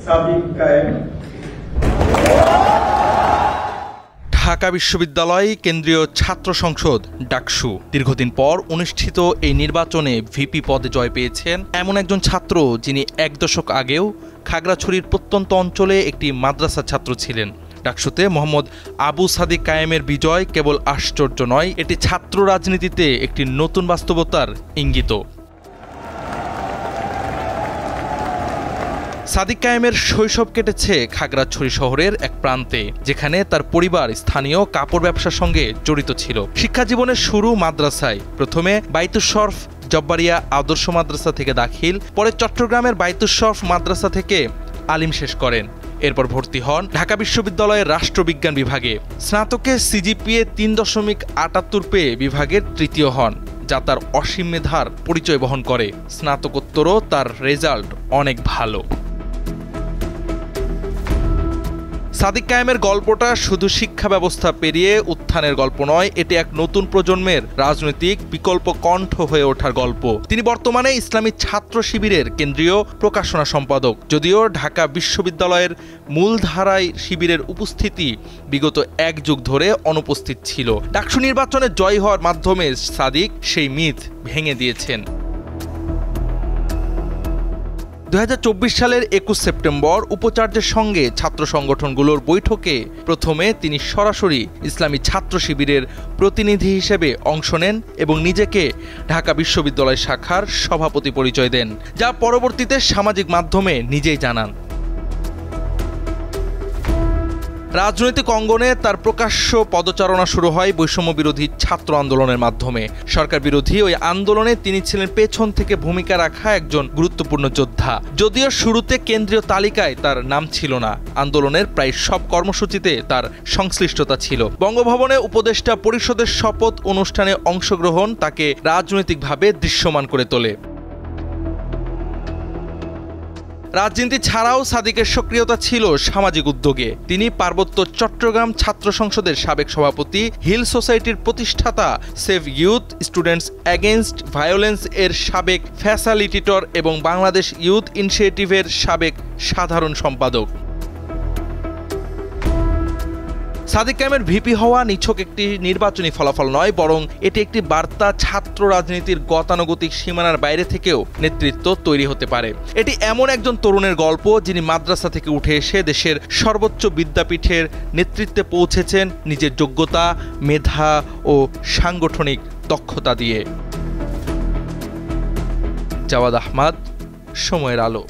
সাদিক কায়েম। ঢাকা বিশ্ববিদ্যালয় কেন্দ্রীয় ছাত্র সংসদ ডাকসু দীর্ঘদিন পর অনুষ্ঠিত এই নির্বাচনে ভিপি পদে জয় পেয়েছেন এমন একজন ছাত্র যিনি এক দশক আগেও খাগড়াছড়ির প্রত্যন্ত অঞ্চলে একটি মাদ্রাসার ছাত্র ছিলেন। ডাকসুতে মোহাম্মদ আবু সাদিক কায়েমের বিজয় কেবল আশ্চর্য নয়, এটি ছাত্র রাজনীতিতে একটি নতুন বাস্তবতার ইঙ্গিত। সাদিক কায়েমের শৈশব কেটেছে খাগড়াছড়ি শহরের এক প্রান্তে, যেখানে তার পরিবার স্থানীয় কাপড় ব্যবসার সঙ্গে জড়িত ছিল। শিক্ষা জীবনের শুরু মাদ্রাসায়, প্রথমে বাইতুস শরফ জব্বারিয়া আদর্শ মাদ্রাসা থেকে দাখিল, পরে চট্টগ্রামের বাইতুস শরফ মাদ্রাসা থেকে আলিম শেষ করেন। এরপর ভর্তি হন ঢাকা বিশ্ববিদ্যালয়ের রাষ্ট্রবিজ্ঞান বিভাগে। স্নাতকে সিজিপিএ ৩.৭৮ পেয়ে বিভাগের তৃতীয় হন, যা তার অসীম মেধার পরিচয় বহন করে। স্নাতকোত্তরও তার রেজাল্ট অনেক ভালো। সাদিক কায়েমের গল্পটা শুধু শিক্ষা ব্যবস্থা পেরিয়ে উত্থানের গল্প নয়, এটি এক নতুন প্রজন্মের রাজনৈতিক বিকল্প কণ্ঠ হয়ে ওঠার গল্প। তিনি বর্তমানে ইসলামী ছাত্র শিবিরের কেন্দ্রীয় প্রকাশনা সম্পাদক। যদিও ঢাকা বিশ্ববিদ্যালয়ের মূলধারায় শিবিরের উপস্থিতি বিগত এক যুগ ধরে অনুপস্থিত ছিল, ডাকসু নির্বাচনে জয় হওয়ার মাধ্যমে সাদিক সেই মিথ ভেঙে দিয়েছেন। ২০২৪ সালের ২১ সেপ্টেম্বর উপাচার্যের সঙ্গে ছাত্র সংগঠনগুলোর বৈঠকে প্রথমে তিনি সরাসরি ইসলামী ছাত্র শিবিরের প্রতিনিধি হিসেবে অংশ নেন এবং নিজেকে ঢাকা বিশ্ববিদ্যালয় শাখার সভাপতি পরিচয় দেন, যা পরবর্তীতে সামাজিক মাধ্যমে নিজেই জানান। রাজনৈতিক অঙ্গনে তার প্রকাশ্য পদচারণা শুরু হয় বৈষম্য বিরোধী ছাত্র আন্দোলনের মাধ্যমে। সরকার বিরোধী ওই আন্দোলনে তিনি ছিলেন পেছন থেকে ভূমিকা রাখা একজন গুরুত্বপূর্ণ যোদ্ধা। যদিও শুরুতে কেন্দ্রীয় তালিকায় তার নাম ছিল না, আন্দোলনের প্রায় সব কর্মসূচিতে তার সংশ্লিষ্টতা ছিল। বঙ্গভবনে উপদেষ্টা পরিষদের শপথ অনুষ্ঠানে অংশগ্রহণ তাকে রাজনৈতিকভাবে দৃশ্যমান করে তোলে। রাজনীতি ছাড়াও সাদিকের সক্রিয়তা ছিল সামাজিক উদ্যোগে। তিনি পার্বত্য চট্টগ্রাম ছাত্র সংসদের সাবেক সভাপতি, হিল সোসাইটির প্রতিষ্ঠাতা, save youth students against violence এর সাবেক ফ্যাসিলিটেটর এবং বাংলাদেশ ইউথ ইনিশিয়েটিভের সাবেক সাধারণ সম্পাদক। সাদিক কায়েমের ভিপি হওয়া নিছক একটি নির্বাচনী ফলাফল নয়, বরং এটি একটি বার্তা ছাত্র রাজনীতির গতানুগতিক সীমানার বাইরে থেকেও নেতৃত্ব তৈরি হতে পারে। এটি এমন একজন তরুণের গল্প যিনি মাদ্রাসা থেকে উঠে এসে দেশের সর্বোচ্চ বিদ্যাপীঠের নেতৃত্বে পৌঁছেছেন নিজের যোগ্যতা, মেধা ও সাংগঠনিক দক্ষতা দিয়ে। জাওয়াদ আহমদ, সময়ের আলো।